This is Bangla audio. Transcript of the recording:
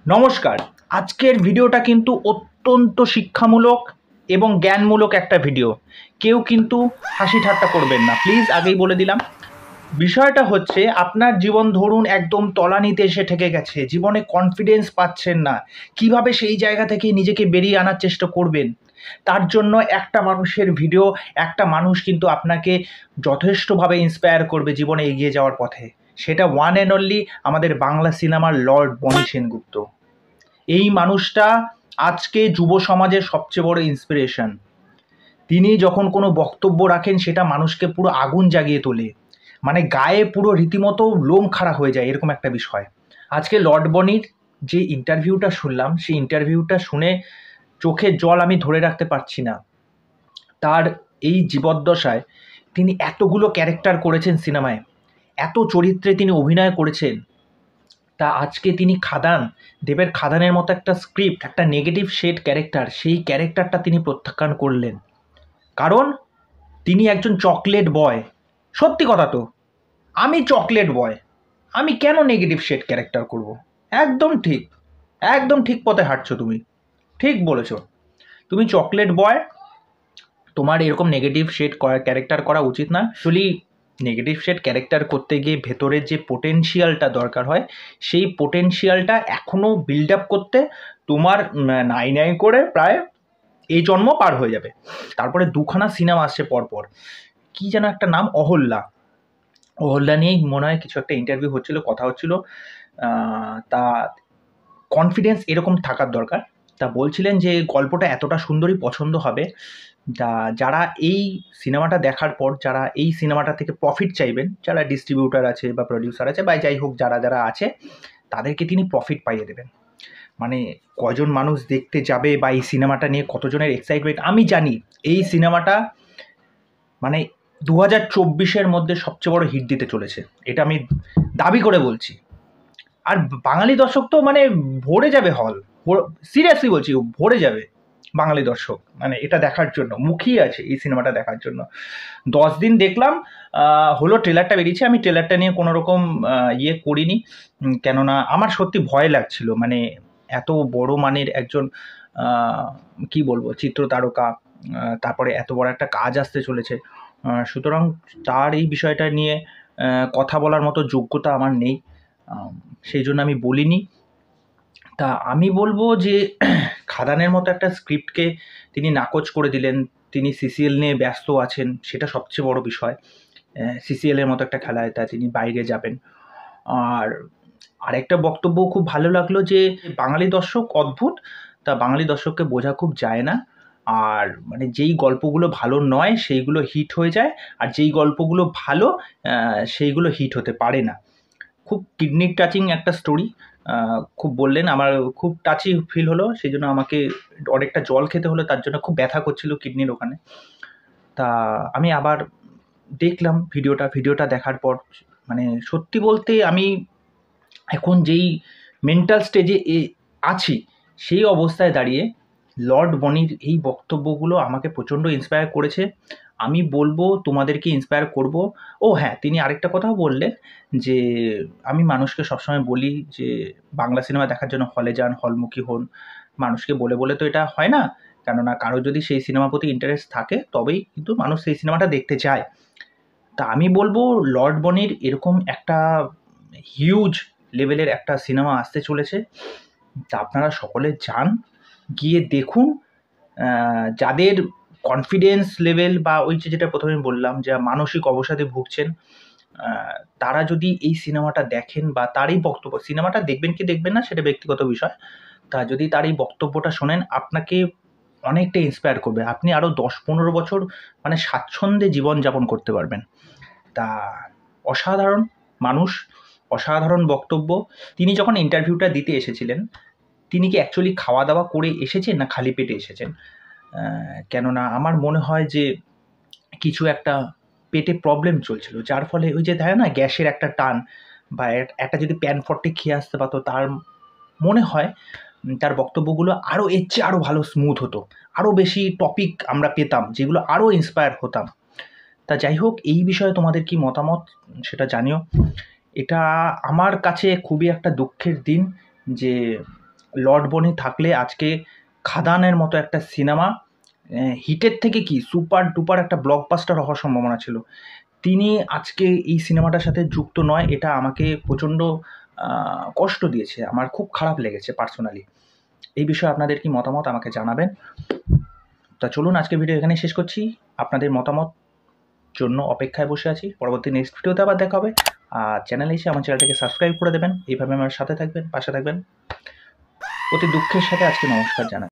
নমস্কার। আজকের ভিডিওটা কিন্তু অত্যন্ত শিক্ষামূলক এবং জ্ঞানমূলক একটা ভিডিও। কেউ কিন্তু হাসি ঠাট্টা করবেন না, প্লিজ, আগেই বলে দিলাম। বিষয়টা হচ্ছে, আপনার জীবন ধরুন একদম তলানিতে এসে ঠেকে গেছে, জীবনে কনফিডেন্স পাচ্ছেন না, কিভাবে সেই জায়গা থেকে নিজেকে বেরিয়ে আনার চেষ্টা করবেন। তার জন্য একটা মানুষের ভিডিও, একটা মানুষ কিন্তু আপনাকে যথেষ্টভাবে ইন্সপায়ার করবে জীবনে এগিয়ে যাওয়ার পথে। সেটা ওয়ান অ্যান্ড অনলি আমাদের বাংলা সিনেমার লর্ড বনি সেনগুপ্ত। এই মানুষটা আজকে যুব সমাজের সবচেয়ে বড় ইন্সপিরেশন। তিনি যখন কোনো বক্তব্য রাখেন সেটা মানুষকে পুরো আগুন জাগিয়ে তোলে, মানে গায়ে পুরো রীতিমতো লোম খাড়া হয়ে যায়, এরকম একটা বিষয়। আজকে লর্ড বনির যে ইন্টারভিউটা শুনলাম, সেই ইন্টারভিউটা শুনে চোখের জল আমি ধরে রাখতে পারছি না। তার এই জীবদ্দশায় তিনি এতগুলো ক্যারেক্টার করেছেন সিনেমায়, এত চরিত্রে তিনি অভিনয় করেছেন। তা আজকে তিনি দেবের খাদানের মতো একটা স্ক্রিপ্ট, একটা নেগেটিভ শেড ক্যারেক্টার, সেই ক্যারেক্টারটা তিনি প্রত্যাখ্যান করলেন। কারণ তিনি একজন চকলেট বয়। সত্যি কথা তো, আমি চকলেট বয়, আমি কেন নেগেটিভ শেড ক্যারেক্টার করব? একদম ঠিক, একদম ঠিক পথে হাঁটছো তুমি, ঠিক বলেছো। তুমি চকলেট বয়, তোমার এরকম নেগেটিভ শেড ক্যারেক্টার করা উচিত না। অ্যাকচুয়ালি নেগেটিভ শেড ক্যারেক্টার করতে গিয়ে ভেতরের যে পোটেনশিয়ালটা দরকার হয়, সেই পোটেনশিয়ালটা এখনও বিল্ড আপ করতে তোমার নাই নাই করে প্রায় এই জন্ম পার হয়ে যাবে। তারপরে দুখানা সিনেমা আসছে পরপর, কি যেন একটা নাম, অহল্যা নিয়েই মনে হয় কিছু একটা ইন্টারভিউ হচ্ছিল, কথা হচ্ছিল। তা কনফিডেন্স এরকম থাকার দরকার। তা বলছিলেন যে গল্পটা এতটা সুন্দরই পছন্দ হবে, যারা এই সিনেমাটা দেখার পর, যারা এই সিনেমাটা থেকে প্রফিট চাইবেন, যারা ডিস্ট্রিবিউটার আছে বা প্রডিউসার আছে বা যাই হোক যারা যারা আছে, তাদেরকে তিনি প্রফিট পাইয়ে দেবেন। মানে কজন মানুষ দেখতে যাবে বা এই সিনেমাটা নিয়ে কতজনের এক্সাইটমেন্ট আমি জানি। এই সিনেমাটা মানে 2024-এর মধ্যে সবচেয়ে বড় হিট দিতে চলেছে, এটা আমি দাবি করে বলছি। আর বাঙালি দর্শক তো মানে ভরে যাবে হল, সিরিয়াসলি বলছি, ভরে যাবে বাঙালি দর্শক, মানে এটা দেখার জন্য মুখিয়ে আছে এই সিনেমাটা দেখার জন্য। 10 দিন দেখলাম, হলো ট্রেলারটা বেরিয়েছে, আমি ট্রেলারটা নিয়ে কোনো রকম ইয়ে করিনি, কেননা আমার সত্যি ভয় লাগছিল। মানে এত বড় মানের একজন কি বলবো চিত্র তারকা, তারপরে এত বড় একটা কাজ আসতে চলেছে, সুতরাং তার এই বিষয়টা নিয়ে কথা বলার মতো যোগ্যতা আমার নেই, সেই জন্য আমি বলিনি। তা আমি বলবো যে খাদানের মতো একটা স্ক্রিপ্টকে তিনি নাকচ করে দিলেন। তিনি সিসিএল নিয়ে ব্যস্ত আছেন, সেটা সবচেয়ে বড় বিষয়। সিসিএলের মতো একটা খেলায় তা তিনি বাইরে যাবেন। আর আরেকটা বক্তব্য খুব ভালো লাগলো যে বাঙালি দর্শক অদ্ভুত, তা বাঙালি দর্শককে বোঝা খুব যায় না। আর মানে যেই গল্পগুলো ভালো নয় সেইগুলো হিট হয়ে যায়, আর যেই গল্পগুলো ভালো সেইগুলো হিট হতে পারে না। খুব কিডনি টাচিং একটা স্টোরি, খুব বললেন, আমার খুব টাচি ফিল হলো, সেই জন্য আমাকে অনেকটা জল খেতে হলো, তার জন্য খুব ব্যথা করছিল কিডনির ওখানে। তা আমি আবার দেখলাম ভিডিওটা দেখার পর, মানে সত্যি বলতে আমি এখন যেই মেন্টাল স্টেজে আছি, সেই অবস্থায় দাঁড়িয়ে লর্ড বনির এই বক্তব্যগুলো আমাকে প্রচণ্ড ইন্সপায়ার করেছে। আমি বলবো তোমাদেরকে ইন্সপায়ার করব। ও হ্যাঁ, তিনি আরেকটা কথাও বললেন যে আমি মানুষকে সবসময় বলি যে বাংলা সিনেমা দেখার জন্য হলে যান, হলমুখী হন। মানুষকে বলে বলে তো এটা হয় না, কেননা কারো যদি সেই সিনেমার প্রতি ইন্টারেস্ট থাকে তবেই কিন্তু মানুষ সেই সিনেমাটা দেখতে চায়। তা আমি বলবো লর্ড বনির এরকম একটা হিউজ লেভেলের একটা সিনেমা আসতে চলেছে, তা আপনারা সকলে যান, গিয়ে দেখুন। যাদের কনফিডেন্স লেভেল বা ওই যেটা প্রথমে বললাম, যে মানসিক অবসাদে ভুগছেন, তারা যদি এই সিনেমাটা দেখেন বা তার এই বক্তব্য, সিনেমাটা দেখবেন কি দেখবেন না সেটা ব্যক্তিগত বিষয়, তা যদি তার এই বক্তব্যটা শোনেন, আপনাকে অনেকটা ইন্সপায়ার করবে। আপনি আরও 10-15 বছর মানে স্বাচ্ছন্দ্যে জীবনযাপন করতে পারবেন। তা অসাধারণ মানুষ, অসাধারণ বক্তব্য। তিনি যখন ইন্টারভিউটা দিতে এসেছিলেন, তিনি কি অ্যাকচুয়ালি খাওয়া দাওয়া করে এসেছেন না খালি পেটে এসেছেন? কেননা আমার মনে হয় যে কিছু একটা পেটে প্রবলেম চলছিল, যার ফলে ওই যে দেখে না গ্যাসের একটা টান, বা একটা যদি প্যান ফট্টি খেয়ে আসতে পারতো, তার মনে হয় তার বক্তব্যগুলো আরও এর চেয়ে আরও ভালো স্মুথ হতো, আরও বেশি টপিক আমরা পেতাম যেগুলো আরও ইন্সপায়ার হতাম। তা যাই হোক, এই বিষয়ে তোমাদের কি মতামত সেটা জানিও। এটা আমার কাছে খুবই একটা দুঃখের দিন যে লর্ড বনি থাকলে আজকে খাদানের মতো একটা সিনেমা হিটের থেকে কি সুপার ডুপার একটা ব্লকবাস্টার হওয়ার সম্ভাবনা ছিল। তিনি আজকে এই সিনেমাটার সাথে যুক্ত নয়, এটা আমাকে প্রচণ্ড কষ্ট দিয়েছে, আমার খুব খারাপ লেগেছে পার্সোনালি। এই বিষয়ে আপনাদের কি মতামত আমাকে জানাবেন। তা চলুন আজকে ভিডিও এখানেই শেষ করছি। আপনাদের মতামত জন্য অপেক্ষায় বসে আছি। পরবর্তী নেক্সট ভিডিওতে আবার দেখা হবে। আর চ্যানেলে এসে আমার চ্যানেলটাকে সাবস্ক্রাইব করে দেবেন। এইভাবে আমার সাথে থাকবেন, পাশে থাকবেন। অতি দুঃখের সাথে আজকে নমস্কার জানাই।